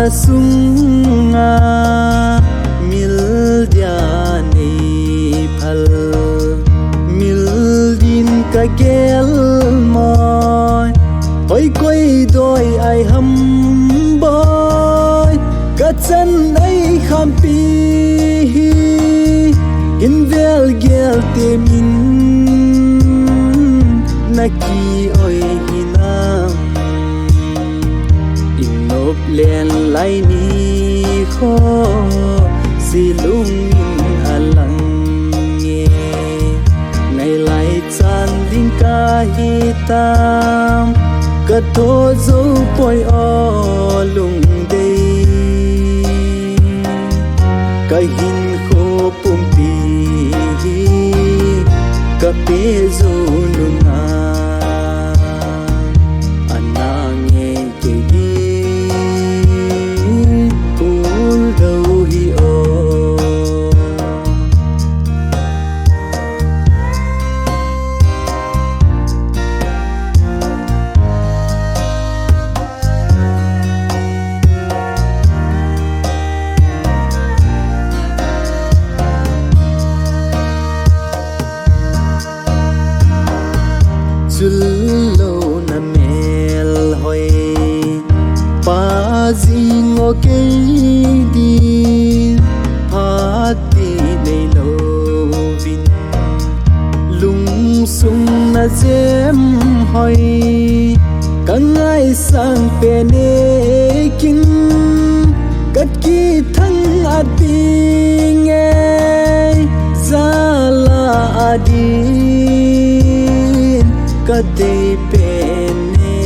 na sunga mil dia nei phal mil din ka gel moi oi koi doi ai ham boy ka chân ai kham pi in vel gel te min na ki oi hinam inop len lai ni kho silung in alang nge ngày lai chan ding ka hi tam ka to zo poi o lung dei ka hin kho pum pi ka pe zo nunga lâu na mel hoi pa jing o ke di phati nei lo vin lung sung na jem hoi kangai sang pe ne kin kat ki thang ati nge zala adi ka te pene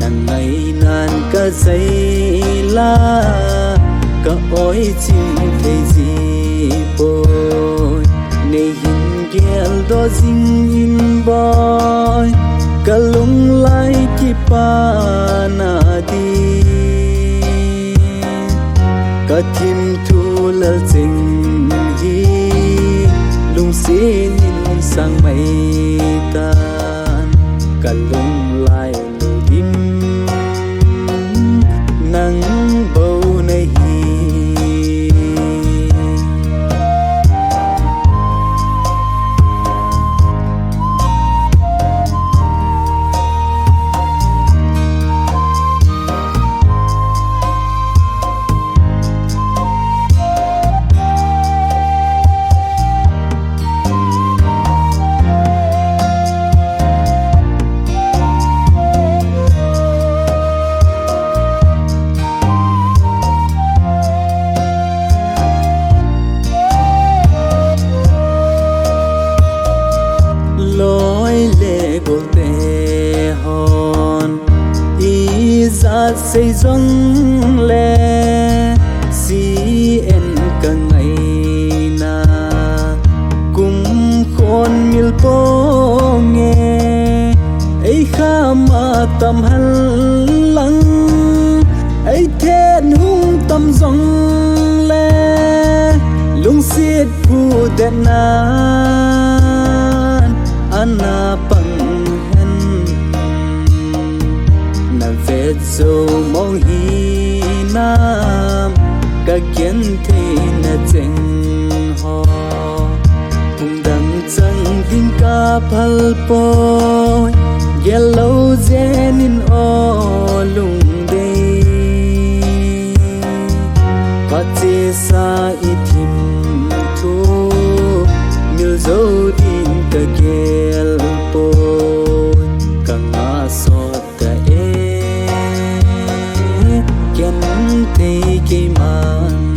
nang ngày nan ka zai la ka oi chim thei ji boy nei hin gel do jing in boy ka lung lai ki pa na di ka thim thu la ching hi lung sin sang mây tan cả lung lại lù đim nắng bầu này te hòn y ra xây dòng lệ si en cả ngày na cùng khôn mil po nghe ấy kha mà tâm hal lăng ấy thiên hung tâm dòng lệ lung xiết phu đẹp na ana pang hen na vet zo mong hi nam ka kien the na cheng ho tung dang chang ding ka phal po yellow zen in o lung dei pa che sa ithim thu mil zo din ka gel po ka nga sot ka ken te ke man